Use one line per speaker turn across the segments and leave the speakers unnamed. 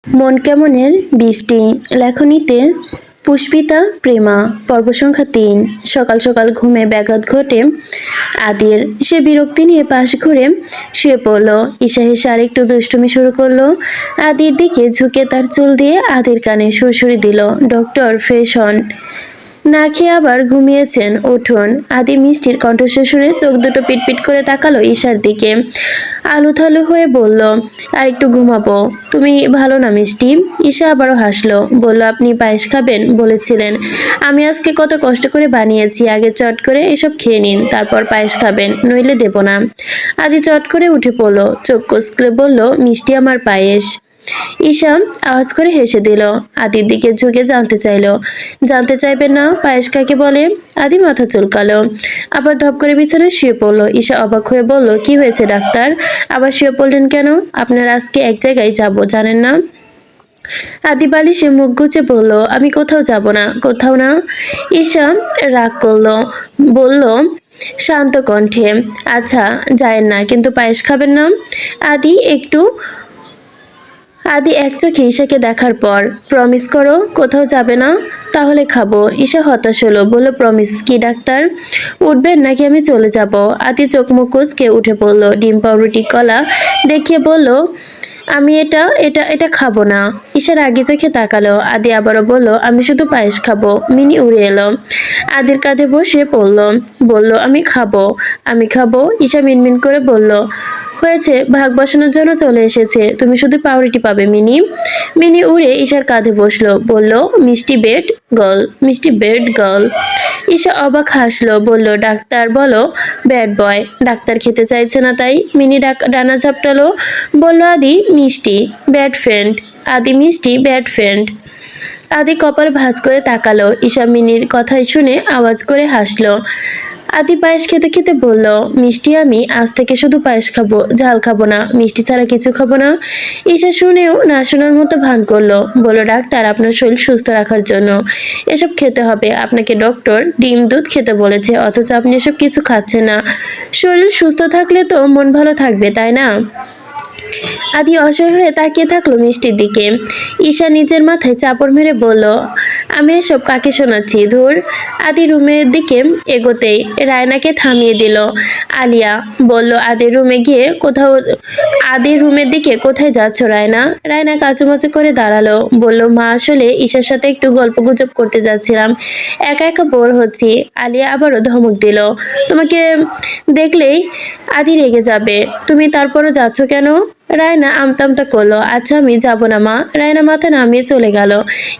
মন কেমনের বৃষ্টি লেখনীতে পুষ্পিতা প্রেমা পর্ব সংখ্যা ৩। সকাল সকাল ঘুমে ব্যাঘাত ঘটে আদির। সে বিরক্তি নিয়ে পাশ ঘুরে শুয়ে পড়ল। ঈশা হেসে আরেকটু দুষ্টুমি শুরু করলো। আদির দিকে ঝুঁকে তার চুল দিয়ে আদির কানে সুরসুরি দিল, ডক্টর ফ্রেশ হন, না খেয়ে আবার ঘুমিয়েছেন, উঠুন। আদি মিষ্টির কণ্ঠস্বর শুনে চোখ দুটো পিটপিট করে তাকালো ঈশার দিকে, আলুথালু হয়ে বলল, আর একটু ঘুমাবো। তুমি ভালো না মিষ্টি? ঈশা আবারও হাসলো, বলল, আপনি পায়েস খাবেন বলেছিলেন, আমি আজকে কত কষ্ট করে বানিয়েছি, আগে চট করে এসব খেয়ে নিন, তারপর পায়েস খাবেন, নইলে দেব না। আদি চট করে উঠে পড়লো, চোখ কুঁচকে বলল, মিষ্টি আমার পায়েস। ঈশা আওয়াজ করে হেসে দিল, আদির দিকে ঝুঁকে জানতে চাইলো, জানতে চাইবেন না পায়েস কাকে বলে? আদি মাথা চুলকালো, আবার ধপ করে বিছানায় শুয়ে পড়লো। ঈশা অবাক হয়ে বলল, কি হয়েছে ডাক্তার, আবার শুয়ে পড়লেন কেন? আপনার আজকে এক জায়গায় যাব, জানেন না? আদি বালিশে মুখ গুজে বলল, আমি কোথাও যাব না, কোথাও না। ঈশা রাগ করলো, বলল শান্ত কণ্ঠে, আচ্ছা যায়েন না, কিন্তু পায়েস খাবেন না? আদি একটু আদি এক চোখে ঈশাকে দেখার পর, প্রমিস করো কোথাও যাবে না? তাহলে খাবো। ঈশা হতাশ হলো, বলল, প্রমিস কি ডাক্তার? উঠবেন নাকি আমি চলে যাব? আদি চোখ মুখ কুঁচকে উঠে পড়লো, ডিম পাউরুটি কলা দেখিয়ে বলল, আমি এটা এটা এটা খাবো না। ঈশার আগে চোখে তাকালো। আদি আবারও বলল, আমি শুধু পায়েস খাবো। মিনি উড়ে এলো, আদির কাঁধে বসে পড়ল, বলল, আমি খাবো, আমি খাবো। ঈশা মিনমিন করে বলল, হয়েছে, ভাগ বসানোর জন্য চলে এসেছে, তুমি শুধু পাউরুটি পাবে মিনি। মিনি উড়ে ঈশার কাঁধে বসলো, বলল, মিষ্টি বেড গার্ল, মিষ্টি বেড গার্ল। ঈশা অবাক হাসলো, বলল, ডাক্তার বলো ব্যাড বয়, ডাক্তার খেতে চাইছে না তাই। মিনি ডানা ঝাপটালো, বলল, আদি মিষ্টি ব্যাড ফ্রেন্ড, আদি মিষ্টি ব্যাড ফ্রেন্ড। আদি কপাল ভাঁজ করে তাকালো, ঈশা মিনির কথাই শুনে আওয়াজ করে হাসলো। আদি পায়েস খেতে খেতে বলল, মিষ্টি আমি আজ থেকে শুধু পায়েস খাবো, ঝাল খাবো না, মিষ্টি ছাড়া কিছু খাবো না। ঈশা শুনেও না শোনার মতো ভান করলো, বলল, ডাক্তার আপনার শরীর সুস্থ রাখার জন্য এসব খেতে হবে, আপনাকে ডক্টর ডিম দুধ খেতে বলেছে, অথচ আপনি এসব কিছু খাচ্ছেন না। শরীর সুস্থ থাকলে তো মন ভালো থাকবে, তাই না? আদি অসহায় হয়ে তাকিয়ে থাকলো মিষ্টির দিকে। ঈশা নিজের মাথায় চাপড় মেরে বলল, আমি এসব কাকে শোনাচ্ছি, ধুর। আদি রুমের দিকে এগোতেই রায়নাকে থামিয়ে দিল আলিয়া, বলল, আদির রুমের দিকে কোথায় যাচ্ছ রায়না? রায়না কাচুমাচু করে দাঁড়ালো, বলল, মা আসলে ঈশার সাথে একটু গল্প গুজব করতে যাচ্ছিলাম, একা একা বোর হচ্ছি। আলিয়া আবারও ধমক দিল, তোমাকে দেখলেই আদি রেগে যাবে, তুমি তারপরও যাচ্ছ কেন? রায়না আমতা করলো, আচ্ছা আমি যাব না মা। রায়না মাথা নামিয়ে চলে গেল।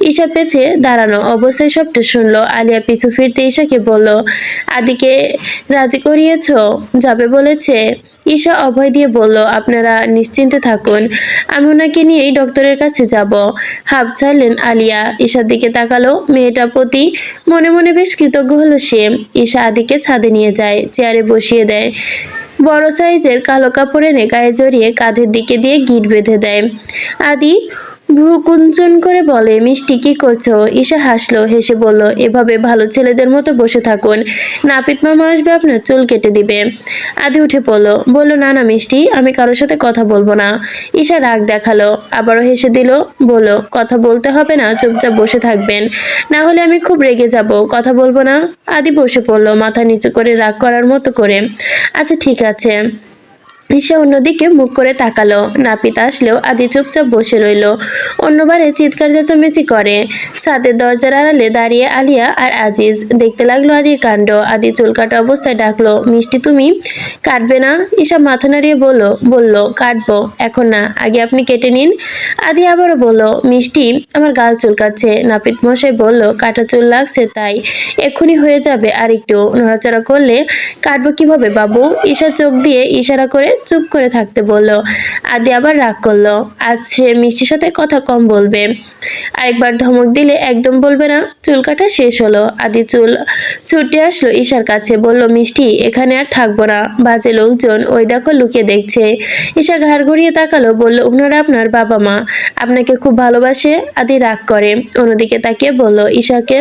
ঈশা পেছে দাঁড়ানো অবস্থায় সবটা শুনলো। আলিয়া পিছু ফিরতে ঈশাকে বলল, আদিকে রাজি করিয়েছ, যাবে বলেছে? ঈশা অভয় দিয়ে বলল, আপনারা নিশ্চিন্তে থাকুন, আমি ওনাকে নিয়েই ডক্টরের কাছে যাব। হাঁপ ছাড়লেন আলিয়া। ঈশার দিকে তাকালো, মেয়েটার প্রতি মনে মনে বেশ কৃতজ্ঞ হলো সে। ঈশা আদিকে ছাদে নিয়ে যায়, চেয়ারে বসিয়ে দেয়, বড় সাইজের কালো কাপড় এনে গায়ে জড়িয়ে কাঁধের দিকে দিয়ে গিঁট বেঁধে দেয়। আদি ভ্রু কুঞ্চন করে বলে, মিষ্টি কি করছো? ঈশা হাসলো, হেসে বলল, এভাবে ভালো ছেলেদের মতো বসে থাকুন, নাপিত মামা আসবে আপনার চুল কেটে দিবে। আদি উঠে পড়লো, বলল, না না মিষ্টি, আমি কারোর সাথে কথা বলবো না। ঈশা রাগ দেখালো, আবারও হেসে দিল, বলল, কথা বলতে হবে না, চুপচাপ বসে থাকবেন, না হলে আমি খুব রেগে যাব, কথা বলবো না। আদি বসে পড়লো, মাথা নিচু করে রাগ করার মতো করে, আচ্ছা ঠিক আছে। ঈশা অন্যদিকে মুখ করে তাকালো, নাপিত আসলেও আদি চুপচাপ বসে রইল। অন্যবারে চিৎকার চেঁচামেচি করে। ছাদের দরজার আড়ালে দাঁড়িয়ে আলিয়া আর আজিজ দেখতে লাগলো আদির কাণ্ড। আদি চুল কাটা অবস্থায় ডাকলো, মিষ্টি তুমি কাটবে না? ঈশা মাথা নাড়িয়ে বলল, কাটবো, এখন না, আগে আপনি কেটে নিন। আদি আবারও বলল, মিষ্টি আমার গাল চুলকাচ্ছে। নাপিত মশাই বলল, কাটা চুল লাগছে তাই, এক্ষুনি হয়ে যাবে, আর একটু নড়াচড়া করলে কাটবো কিভাবে বাবু? ঈশা চোখ দিয়ে ইশারা করে চুপ করে থাকতে বলল। আদি আবার রাগ করলো, আজ সে মিষ্টির সাথে কথা কম বলবে। আরেকবার ধমক দিলে একদম বলবে না। চুল কাটা শেষ হলো। আদি চুল ছুটে আসলো ঈশার কাছে, বলল, মিষ্টি এখানে আর থাকবো না, বাজে লোকজন ওই দেখো লুকিয়ে দেখছে। ঈশা ঘাড় ঘুরিয়ে তাকালো, বলল, ওনারা আপনার বাবা মা, আপনাকে খুব ভালোবাসে। আদি রাগ করে অন্যদিকে তাকিয়ে বলল, ঈশাকে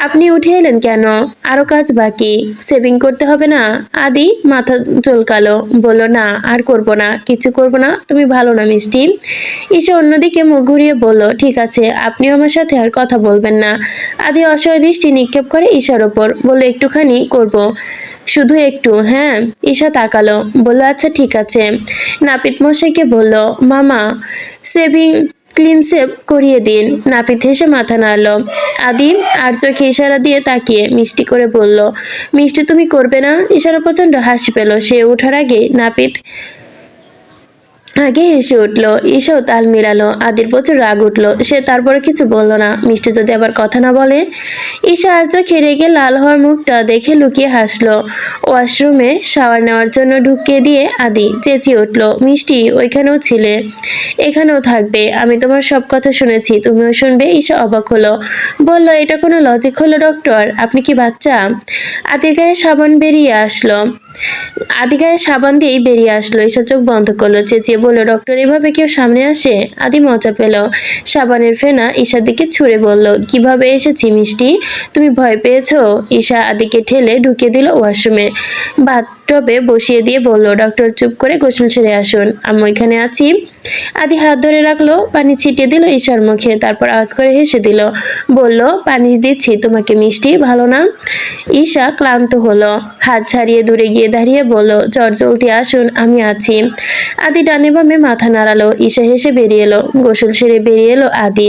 আপনি উঠে এলেন কেন? আরো কাজ বাকি, সেভিং করতে হবে না? আদি মাথা চুলকালো, বলল না আর করব না, কিছু করব না, তুমি ভালো না মিষ্টি। ঈশা অন্যদিকে মুখ ঘুরিয়ে বলল, ঠিক আছে, আপনিও আমার সাথে আর কথা বলবেন না। আদি অসহায় দৃষ্টি নিক্ষেপ করে ঈশার ওপর, বলল একটুখানি করব, শুধু একটু, হ্যাঁ। ঈশা তাকালো, বলল আচ্ছা ঠিক আছে। নাপিত মশাইকে বলল, মামা সেভিং ক্লিন শেভ করিয়ে দিন। নাপিত হেসে মাথা নাড়ল। আদি আর চোখে ইশারা দিয়ে তাকিয়ে মিষ্টি করে বলল, মিষ্টি তুমি করবে না? ইশারা প্রচন্ড হাসি পেল। সে ওঠার আগে নাপিত আগে হেসে উঠলো। ঈশাও তাল মিলালো। আদির প্রচুর রাগ উঠলো। সে তারপরে কিছু বলল না। মিষ্টি যদি আবার কথা না বলে। ঈশা আর চোখে রেগে লাল হওয়ার মুখটা দেখে লুকিয়ে হাসলো। ওয়াশরুমে শাওয়ার নেওয়ার জন্য ঢুকিয়ে দিয়ে আদি চেঁচিয়ে উঠলো, মিষ্টি ওইখানেও ছিলে, এখানেও থাকবে, আমি তোমার সব কথা শুনেছি, তুমিও শুনবে। ঈশা অবাক হলো, বলল, এটা কোনো লজিক হলো ডক্টর? আপনি কি বাচ্চা? আদির গায়ে সাবান বেরিয়ে আসলো। আদি গায়ে সাবান দিয়েই বেরিয়ে আসলো। ঈশা চোখ বন্ধ করলো, চেঁচিয়ে বলল, ডক্টর এভাবে কেউ সামনে আসে? আদি মজা পেল। সাবানের ফেনা ঈশার দিকে ছুঁড়ে বলল, কিভাবে এসেছি মিষ্টি, তুমি ভয় পেয়েছো? ঈশা আদিকে ঠেলে ঢুকিয়ে দিল ওয়াশরুমে। বাথটবে বসিয়ে দিয়ে বলল, ডক্টর চুপ করে গোসল সেরে আসুন, আমি এখানে আছি। আদি হাত ধরে রাখলো, পানি ছিটিয়ে দিল ঈশার মুখে, তারপর আওয়াজ করে হেসে দিল, বলল, পানি দিচ্ছি তোমাকে মিষ্টি, ভালো না? ঈশা ক্লান্ত হলো, হাত ছাড়িয়ে দূরে গিয়ে দাঁড়িয়ে বলল, চট জলদি আসুন, আমি আছি। আদি ডানে বামে মাথা নাড়ালো। ঈশা হেসে বেরিয়ে এলো। গোসল সেরে বেরিয়ে এলো আদি।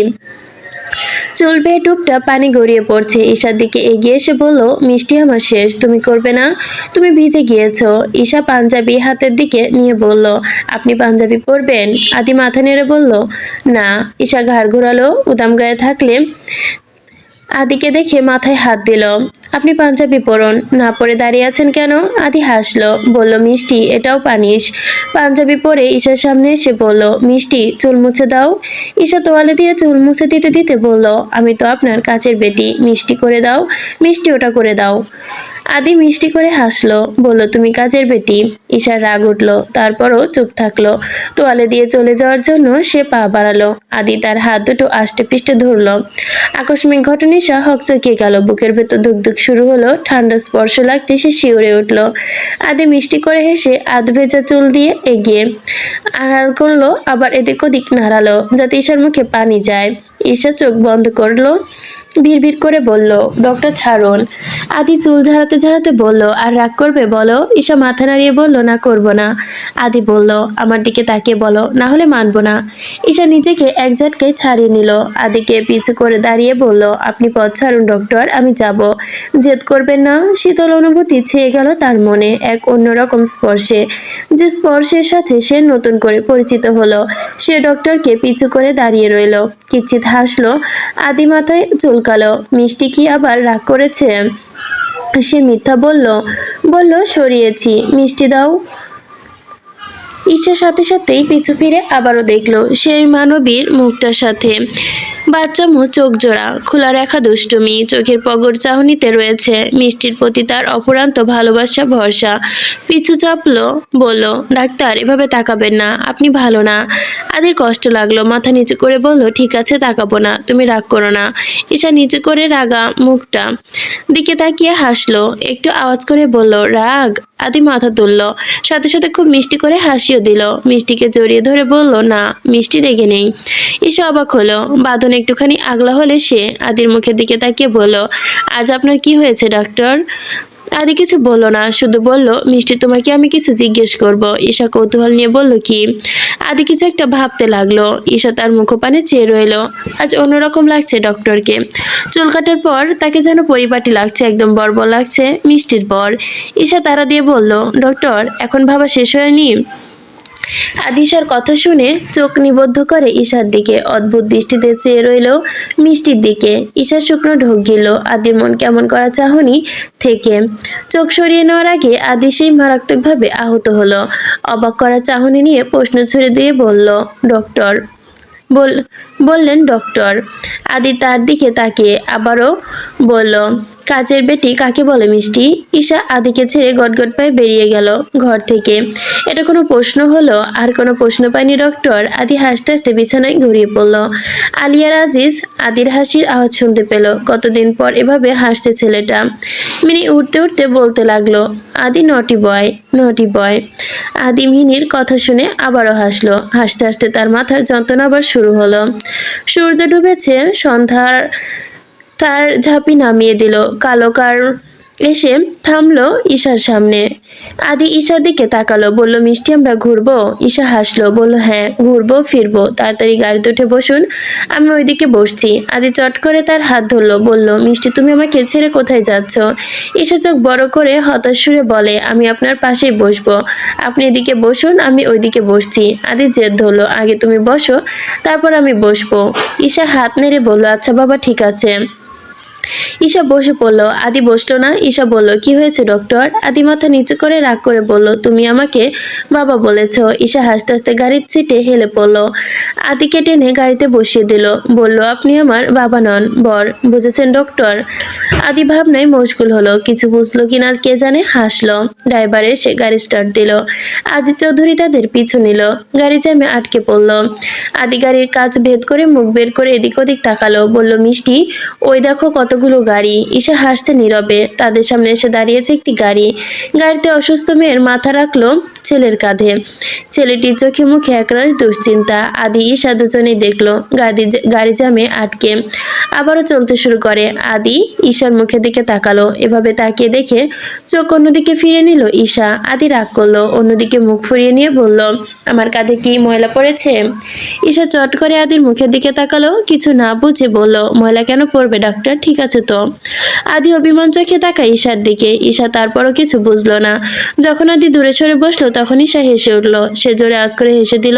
চুল বেয়ে টুপটা পানি গড়িয়ে পড়ছে। ঈশার দিকে এগিয়ে এসে বলল, মিষ্টি আমার শেষ, তুমি করবে না? তুমি ভিজে গিয়েছো। ঈশা পাঞ্জাবি হাতের দিকে নিয়ে বলল, আপনি পাঞ্জাবি পরবেন? আদি মাথা নেড়ে বলল, না। ঈশা ঘাড় ঘোরালো। উদাম গায়ে থাকলে আদিকে দেখে মাথায় হাত দিল। আপনি পাঞ্জাবি পরুন, না পরে দাঁড়িয়ে আছেন কেন? আদি হাসলো, বলল, মিষ্টি এটাও পানিস। পাঞ্জাবি পরে ঈশার সামনে এসে বলল, মিষ্টি চুল মুছে দাও। ঈশা তোয়ালে দিয়ে চুল মুছে দিতে দিতে বলল, আমি তো আপনার কাছের বেটি, মিষ্টি করে দাও। মিষ্টি ওটা করে দাও। আদি মিষ্টি করে হাসলো, বলল, তুমি কাজের বেটি। ঈশার রাগ উঠলো, তারপরও চুপ থাকলো। তোয়ালে দিয়ে চলে যাওয়ার জন্য সে পা বাড়ালো। আদি তার হাত দুটো আষ্টে পৃষ্ঠে ধরলো। আকস্মিক ঘটনায় ঈশা হকচকিয়ে গেল। বুকের ভেতর ধুকধুক শুরু হলো। ঠান্ডা স্পর্শ লাগতে সে শিউরে উঠলো। আদি মিষ্টি করে হেসে আধ ভেজা চুল দিয়ে এগিয়ে আড়াল করলো, আবার এদিক ওদিক নাড়ালো যাতে ঈশার মুখে পানি যায়। ঈশা চোখ বন্ধ করলো, ভিড় করে বলল, ডক্টর ছাড়ুন। আদি চুল ঝাড়াতে ঝাড়াতে বলল, আর রাগ করবে বলো? ঈশা মাথা নাড়িয়ে বলল, না করব না। আদি বলল, আমার দিকে তাকিয়ে বলো, না হলে মানবো না। ঈশা নিজেকে এক ঝটকায় ছাড়িয়ে নিল। আদিকে পিছু করে দাঁড়িয়ে বলল, আপনি পথ ছাড়ুন ডক্টর, আমি যাব। জেদ করবেন না। শীতল অনুভূতি ছেয়ে গেল তার মনে, এক অন্যরকম স্পর্শে, যে স্পর্শের সাথে সে নতুন করে পরিচিত হলো। সে ডক্টরকে পিছু করে দাঁড়িয়ে রইল। কিচ্ছিত হাসলো। আদি মাথায় চুলকালো। মিষ্টি কি আবার রাগ করেছে? সে মিথ্যা বলল, সরিয়েছি, মিষ্টি দাও। ঈশার সাথে সাথেই পিছু ফিরে আবারও দেখলো সেই মানবীর মুখটার সাথে। বাচ্চামো চোখ জোড়া, খোলা রেখা দুষ্টুমি, চোখের পগর চাহনিতে রয়েছে মিষ্টির প্রতি তার অফুরান্ত ভালোবাসা, ভরসা। পিছু চাপলো, বলল, ডাক্তার এভাবে তাকাবেন না, আপনি ভালো না। আদির কষ্ট লাগলো, মাথা নিচু করে বলল, ঠিক আছে তাকাবো না, তুমি রাগ করো না। ঈশা নিচু করে রাগা মুখটা দিকে তাকিয়ে হাসলো, একটু আওয়াজ করে বলল, রাগ? আদি মাথা তুললো, সাথে সাথে খুব মিষ্টি করে হাসিও দিল। মিষ্টিকে জড়িয়ে ধরে বলল, না মিষ্টি রেগে নেই। ঈশা অবাক হলো। বাঁধন একটুখানি আগলা হলে সে আদির মুখের দিকে তাকিয়ে বলল, আজ আপনার কি হয়েছে ডক্টর? আদি কিছু বলল না, শুধু বলল, মিষ্টি তোমাকে আমি কিছু জিজ্ঞেস করব। ঈশা কৌতূহল নিয়ে বলল, কি? আদি কিছু একটা ভাবতে লাগলো। ঈশা তার মুখপানে চেয়ে রইল। আজ অন্যরকম লাগছে ডক্টরকে। চুল কাটার পর তাকে যেন পরিপাটি লাগছে, একদম বর্বর লাগছে মিষ্টির পর। ঈশা তাড়া দিয়ে বলল, ডক্টর এখন ভাবা শেষ হয়নি? আদিশার কথা শুনে চোখ নিবদ্ধ করে ঈশার দিকে অদ্ভুত দৃষ্টিতে চেয়ে রইল মিষ্টির দিকে। ঈশার শুকনো ঢোক গিলল আদির মন কেমন করা চাহনি থেকে। চোখ সরিয়ে নেওয়ার আগে আদি সেই মারাত্মকভাবে আহত হলো। অবাক করা চাহনি নিয়ে প্রশ্ন ছুড়ে দিয়ে বলল, ডক্টর বললেন ডক্টর। আদি তার দিকে তাকিয়ে আবারও বলল, কাজের বেটি কাকে বলে মিষ্টি? ঈশা আদিকে ছেড়ে গটগট পায়ে বেরিয়ে গেল ঘর থেকে। এটা কোনো প্রশ্ন হলো? আর কোনো প্রশ্ন পায়নি ডক্টর। আদি হাসতে হাসতে বিছানায় ঘুরিয়ে পড়ল। আলিয়ার আজিজ আদির হাসির আওয়াজ শুনতে পেল। কতদিন পর এভাবে হাসছে ছেলেটা। মিনি উঠতে উঠতে বলতে লাগলো, আদি নটি বয়, নটি বয়। আদি মিনির কথা শুনে আবারও হাসলো। হাসতে হাসতে তার মাথার যন্ত্রণা আবার শুরু হলো। সূর্য ডুবেছে, সন্ধ্যার তার ঝাঁপি নামিয়ে দিল। কালো কার এসে থামলো ঈশার সামনে। আদি ঈশার দিকে তাকালো, বলল, মিষ্টি আমরা ঘুরবো? ঈশা হাসলো, বলল, হ্যাঁ ঘুরবো ফিরবো, তাড়াতাড়ি গাড়িতে উঠে বসুন, আমি ওইদিকে বসছি। আদি চট করে তার হাত ধরলো, বলল, মিষ্টি তুমি আমাকে ছেড়ে কোথায় যাচ্ছ? ঈশা চোখ বড় করে হতাশ সুরে বলে, আমি আপনার পাশেই বসবো, আপনি এদিকে বসুন, আমি ওইদিকে বসছি। আদি জেদ ধরলো, আগে তুমি বসো, তারপর আমি বসবো। ঈশা হাত নেড়ে বলল, আচ্ছা বাবা ঠিক আছে। ঈশা বসে পড়লো। আদি বসলো না। ঈশা বলল, কি হয়েছে ডক্টর? আদি মাথা নিচু করে রাগ করে বলল, তুমি আমাকে বাবা বলেছো। ঈশা হাসতে হাসতে গাড়ির সিটে হেলে পড়লো। আদিকে টেনে গাড়িতে বসিয়ে দিল। বলল, আপনি আমার বাবা নন, বর, বুঝেছেন ডক্টর? আদি ভাবনায় মশগুল হলো। কিছু বুঝলো কিনা কে জানে। হাসলো। ড্রাইভার এসে গাড়ি স্টার্ট দিল। আজিজ চৌধুরী তাদের পিছু নিল। গাড়ি জ্যামে আটকে পড়লো। আদি গাড়ির কাঁচ ভেদ করে মুখ বের করে এদিক ওদিক তাকালো। বলল, মিষ্টি ওই দেখো কতগুলো গাড়ি। ঈশা হাসতে নীরবে। তাদের সামনে এসে দাঁড়িয়েছে একটি গাড়ি। গাড়িতে অসুস্থ মেয়ের মাথা রাখলো ছেলের কাঁধে। ছেলেটির চোখে মুখে একরাশ দুশ্চিন্তা। আদি ঈশা দুজনেই দেখলো গাড়ি জ্যামে আটকে আবারও চলতে শুরু করে। আদি ঈশার মুখের দিকে তাকালো। এভাবে তাকিয়ে দেখে চোখ অন্যদিকে ফিরে নিল ঈশা। আদি রাগ করলো, অন্যদিকে মুখ ফিরিয়ে নিয়ে বলল, আমার কাঁধে কি ময়লা পড়েছে? ঈশা চট করে আদির মুখের দিকে তাকালো, কিছু না বুঝে বলল, ময়লা কেন পড়বে ডাক্তার, ঠিক আছে তো। আদি অভিমান চোখে তাকায় ঈশার দিকে। ঈশা তারপরও কিছু বুঝলো না। যখন আদি দূরে সরে বসলো তখন ঈশা হেসে উঠল। সে জোরে আজ করে হেসে দিল।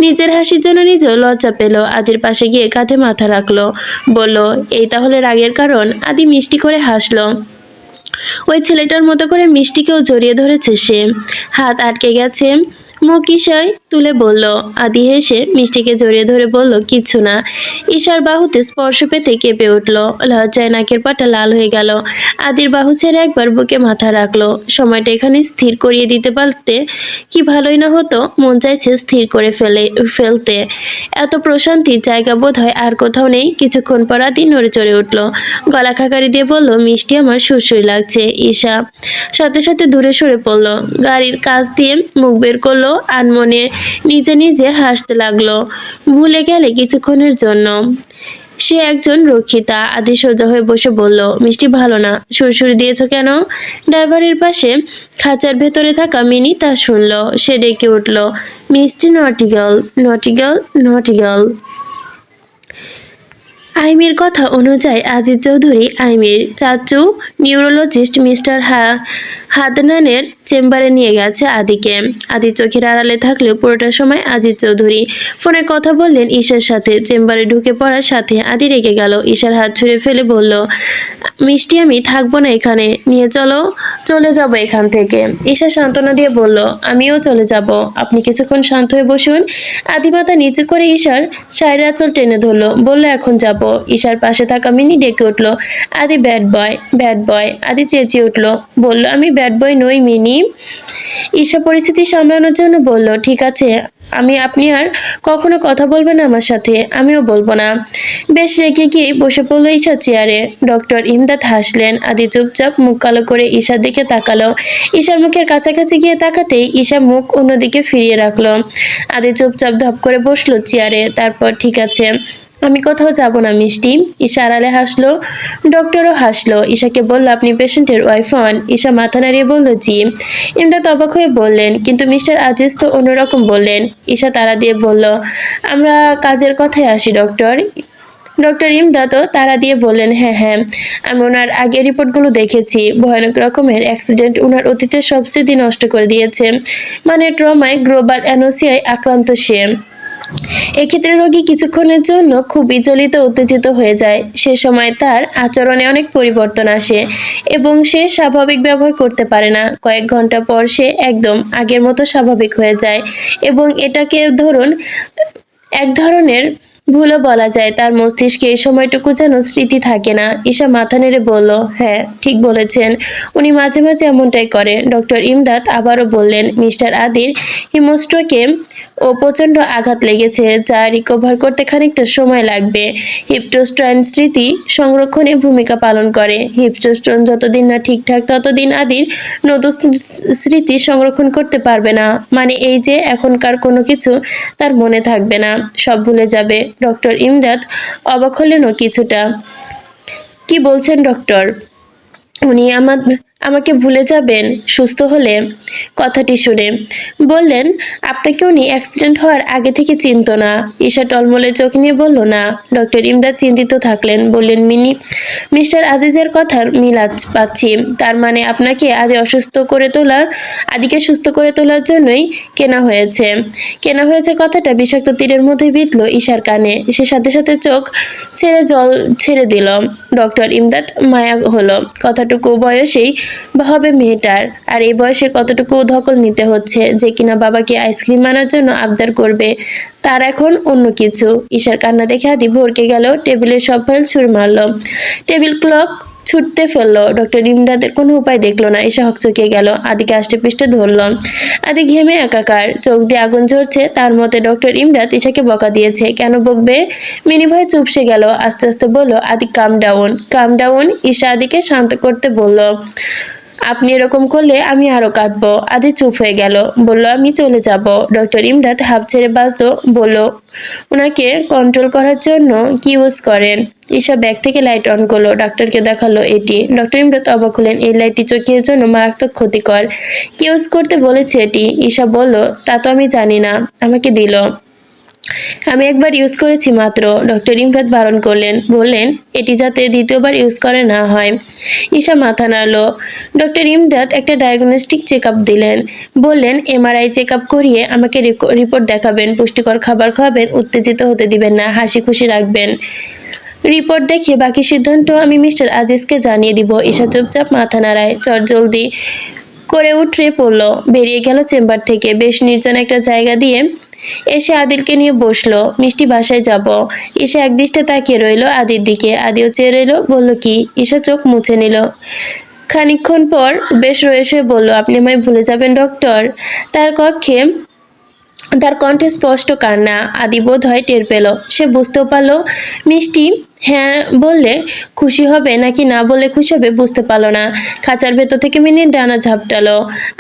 নিজের হাসির জন্য নিজেও লজ্জা পেল। আদির পাশে গিয়ে কাঁধে মাথা রাখলো। বলল, এই তাহলে রাগের কারণ? আদি মিষ্টি করে হাসলো। ওই ছেলেটার মতো করে মিষ্টিকেও জড়িয়ে ধরেছে সে। হাত আটকে গেছে। মুখ ঈশায় তুলে বলল। আদি হেসে মিষ্টিকে জড়িয়ে ধরে বলল, কিচ্ছু না। ঈশার বাহুতে স্পর্শ পেতে কেঁপে উঠল। লজ্জায় নাকের পাটা লাল হয়ে গেল। আদির বাহু ছেড়ে একবার বুকে মাথা রাখলো। সময়টা এখানে স্থির করিয়ে দিতে পারতে কি ভালোই না হতো। মন চাইছে স্থির করে ফেলতে। এত প্রশান্তির জায়গা বোধ হয় আর কোথাও নেই। কিছুক্ষণ পর আদি নড়ে চড়ে উঠল। গলা খাকারি দিয়ে বলল, মিষ্টি আমার সুরসুরি লাগছে। ঈশা সাথে সাথে দূরে সরে পড়ল। গাড়ির কাছ দিয়ে মুখ বের করলো। আনমনে নিজে নিজে হাসতে লাগলো। ভুলে গেলে কিছুক্ষণের জন্য সে একজন রক্ষিতা। আদি সোজা হয়ে বসে বলল, মিষ্টি ভালো না, সুরসুরি দিয়েছো কেন? ড্রাইভারের পাশে খাঁচার ভেতরে থাকা মিনি তা শুনলো। সে ডেকে উঠল, মিষ্টি নটি গার্ল, নটি গার্ল, নটি গার্ল। আইমির কথা অনুযায়ী আজিজ চৌধুরী আইমির চাচু নিউরোলজিস্ট মিস্টার হাদনানের চেম্বারে নিয়ে গেছে আদিকে। আদি চোখের আড়ালে থাকলেও পুরোটা সময় আজিজ চৌধুরী ফোনে কথা বললেন ঈশার সাথে। চেম্বারে ঢুকে পড়ার সাথে আদি রেগে গেল। ঈশার হাত ছুঁড়ে ফেলে বলল, মিষ্টি আমি থাকবো না এখানে, নিয়ে চলো, চলে যাব এখান থেকে। ঈশা সান্ত্বনা দিয়ে বলল, আমিও চলে যাব, আপনি কিছুক্ষণ শান্ত হয়ে বসুন। আদি মাথা নিচু করে ঈশার শাড়ির আঁচল টেনে ধরলো। বলল, এখন যাব। ঈশার পাশে থাকা মিনি ডেকে উঠল, আদি ব্যাড বয়, ব্যাড বয়। আদি চেঁচিয়ে উঠল, বলল, আমি ব্যাড বয় নই মিনি। ঈশা পরিস্থিতি সামলানোর জন্য বলল, ঠিক আছে, আপনি আর কখনো কথা বলবেন না আমার সাথে, আমিও বলবো না। বেশ রেগে গিয়ে বসে পড়লো ঈশা চেয়ারে। ডক্টর ইমদাদ হাসলেন। আদি চুপচাপ মুখ কালো করে ঈশার দিকে তাকালো। ঈশার মুখের কাছাকাছি গিয়ে তাকাতেই ঈশা মুখ অন্যদিকে ফিরিয়ে রাখলো। আদি চুপচাপ ধপ করে বসলো চেয়ারে। তারপর, ঠিক আছে, আমি কোথাও যাব না মিষ্টি। ঈশা আড়ালে হাসলো। ডক্টরও হাসলো। ঈশাকে বলল, আপনি পেশেন্টের ওয়াইফ হন? ঈশা মাথা নাড়িয়ে বলল, জি। ইমদাদ অবাক হয়ে বললেন, কিন্তু মিস্টার আজিজ তো অন্যরকম বললেন। ঈশা তাড়া দিয়ে বলল, আমরা কাজের কথায় আসি ডক্টর। ডক্টর ইমদাদও তাড়া দিয়ে বললেন, হ্যাঁ হ্যাঁ, আমি ওনার আগের রিপোর্টগুলো দেখেছি। ভয়ানক রকমের অ্যাক্সিডেন্ট ওনার অতীতের সব স্মৃতি নষ্ট করে দিয়েছে। মানে ট্রমায়, গ্লোবাল অ্যানোসিয়ায় আক্রান্ত সে। এক্ষেত্রে রোগী কিছুক্ষণের জন্য খুব বিচলিত উত্তেজিত হয়ে যায়। সে সময় তার আচরণে অনেক পরিবর্তন আসে এবং সে স্বাভাবিক ব্যবহার করতে পারে না। কয়েক ঘন্টা পর সে একদম আগের মতো স্বাভাবিক হয়ে যায় এবং এটাকে ধরুন এক ধরনের ভুলও বলা যায়, তার মস্তিষ্কে এই সময়টুকু যেন স্মৃতি থাকে না। ঈশা মাথা নেড়ে বলল, হ্যাঁ ঠিক বলেছেন, উনি মাঝে মাঝে এমনটাই করে। ডক্টর ইমদাদ আবারও বললেন, মিস্টার আদির হিমোস্ট্রোকে ও প্রচণ্ড আঘাত লেগেছে, যা রিকভার করতে খানিকটা সময় লাগবে। হিপটোস্ট্রাইন স্মৃতি সংরক্ষণে ভূমিকা পালন করে। হিপটোস্ট্রন যতদিন না ঠিকঠাক ততদিন আদির নতুন স্মৃতি সংরক্ষণ করতে পারবে না। মানে এই যে এখনকার কোনো কিছু তার মনে থাকবে না, সব ভুলে যাবে। ডক্টর ইমদাদ অবাক হলেনও কিছুটা। কি বলছেন ডক্টর? উনি আমাকে ভুলে যাবেন সুস্থ হলে? কথাটি শুনে বললেন, আপনাকে উনি অ্যাক্সিডেন্ট হওয়ার আগে থেকে চিনতো না। ঈশা টলমলে চোখ নিয়ে বলল, না। ডক্টর ইমদাদ চিন্তিত থাকলেন, বললেন, মিস্টার আজিজের কথার মিল পাচ্ছি। তার মানে আপনাকে আদিকে সুস্থ করে তোলার জন্যই কেনা হয়েছে কথাটা বিষাক্ত তীরের মধ্যে বিঁধল ঈশার কানে। সে সাথে সাথে চোখ ছেড়ে জল ছেড়ে দিল। ডক্টর ইমদাদ মায়া হলো, কতটুকু বয়সেই হবে মেয়েটার, আর এই বয়সে কতটুকু ধকল নিতে হচ্ছে যে কিনা বাবাকে আইসক্রিম আনার জন্য আবদার করবে, তার এখন অন্য কিছু। ঈশার কান্না দেখে আদি ভরকে গেল, টেবিলের সব ফাইল ছুঁড়ে মারল, টেবিল ক্লক ছুটতে ফেললো। ডক্টর ইমদাদের কোনো উপায় দেখলো না। ঈশা হকচকিয়ে গেল, আদিকে আষ্টে পৃষ্ঠে ধরল। আদি ঘেমে একাকার, চোখ দিয়ে আগুন ঝরছে। তার মতে ডক্টর ইমদাদ ঈশাকে বকা দিয়েছে। কেন বকবে? মিনি ভয়ে চুপসে গেল। আস্তে আস্তে বলল, আদি কাম ডাউন, কাম ডাউন। ঈশা আদিকে শান্ত করতে বলল, আপনি এরকম করলে আমি আরো কাঁদবো। আদি চুপ হয়ে গেল, বলল, আমি চলে যাব। ডক্টর ইমদাদ হাফ ছেড়ে বাঁচত, বলল, ওনাকে কন্ট্রোল করার জন্য কি ইউজ করেন? ঈশা ব্যাগ থেকে লাইট অন করলো, ডাক্তারকে দেখালো এটি। ডক্টর ইমদাদ অবাক হলেন, এই লাইটটি চোখের জন্য মারাত্মক ক্ষতিকর। কি ইউজ করতে বলেছে এটি? ঈশা বলল, তা তো আমি জানি না, আমাকে দিল। আমি একবার ইউজ করেছি মাত্র। ডক্টর ইমদাদ বারণ করলেন, বললেন, এটি যাতে দ্বিতীয়বার ইউজ করে না হয়। ঈশা মাথা নাড়ল। ডক্টর ইমদাদ একটা ডায়াগনস্টিক চেক আপ দিলেন, বললেন, এমআরআই চেক আপ করিয়ে আমাকে রিপোর্ট দেখাবেন, পুষ্টিকর খাবার খাওয়াবেন, উত্তেজিত হতে দিবেন না, হাসি খুশি রাখবেন। রিপোর্ট দেখে বাকি সিদ্ধান্ত আমি মিস্টার আজিজকে জানিয়ে দিব। ঈশা চুপচাপ মাথা নাড়ায়, জলদি করে উঠে পড়লো, বেরিয়ে গেল চেম্বার থেকে। বেশ নির্জন একটা জায়গা দিয়ে এসে আদিলকে নিয়ে বসলো। মিষ্টি বাসায় যাব। ঈশা একদৃষ্টে তাকিয়ে রইল আদির দিকে। আদিও চেয়ে রইল, বলল, কি? ঈশা চোখ মুছে নিল। খানিকক্ষণ পর বেশ রয়েছে বলল, আপনি আমায় ভুলে যাবেন ডক্টর? তার কণ্ঠে স্পষ্ট কান্না। আদি বোধ হয় টের পেল। সে বুঝতেও পারল মিষ্টি হ্যাঁ বললে খুশি হবে নাকি না বলে খুশি হবে বুঝতে পারল না। খাঁচার ভেতর থেকে মিনির ডানা ঝাপটালো।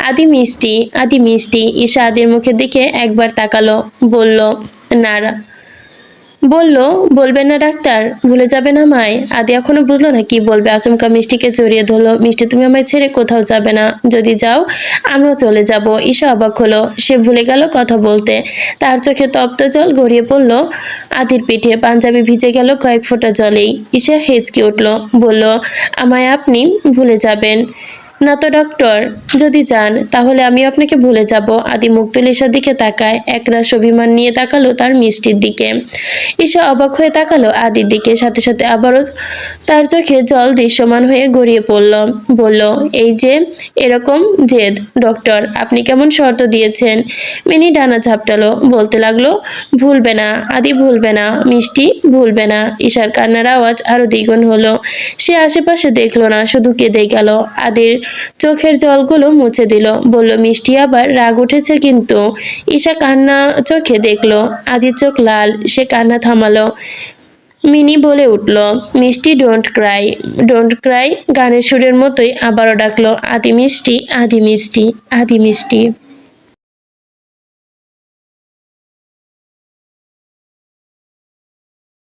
আদি মিষ্টি, আদি মিষ্টি। ঈশা আদির মুখের দিকে একবার তাকালো, বলল, না। বলল, বলবেন না ডাক্তার? ভুলে যাবেন আমায়? আদি এখনো বুঝলো না কি বলবে। আচমকা মিষ্টিকে জড়িয়ে ধরলো। মিষ্টি, তুমি আমায় ছেড়ে কোথাও যাবে না। যদি যাও আমিও চলে যাব। ঈশা অবাক হলো। সে ভুলে গেল কথা বলতে। তার চোখে তপ্ত জল গড়িয়ে পড়লো আদির পিঠে। পাঞ্জাবি ভিজে গেল কয়েক ফোঁটা জলেই। ঈশা হেঁচকে উঠল, বলল, আমায় আপনি ভুলে যাবেন না তো ডক্টর? যদি যান তাহলে আমি আপনাকে ভুলে যাব। আদি মুখ তুলে ঈশার দিকে তাকায়, একরাশ অভিমান নিয়ে তাকালো তার মিষ্টির দিকে। ঈশা অবাক হয়ে তাকালো আদির দিকে, সাথে সাথে আবারও তার চোখে জল দৃশ্যমান হয়ে গড়িয়ে পড়ল। বলল, এই যে এরকম জেদ ডক্টর, আপনি কেমন শর্ত দিয়েছেন? মিনি ডানা ঝাপটালো, বলতে লাগলো, ভুলবে না আদি, ভুলবে না মিষ্টি, ভুলবে না। ঈশার কান্নার আওয়াজ আরো দ্বিগুণ হলো। সে আশেপাশে দেখলো না, শুধু কেঁদে গেল। আদির চোখের জলগুলো মুছে দিল, বলল, মিষ্টি আবার রাগ উঠেছে কিন্তু। ঈশা কান্না চোখে দেখলো আদির চোখ লাল। সে কান্না থামালো। মিনি বলে উঠল, মিষ্টি ডোন্ট ক্রাই, ডোন্ট ক্রাই। গানের সুরের মতোই আবারও ডাকলো, আদি মিষ্টি, আদি মিষ্টি, আদি মিষ্টি।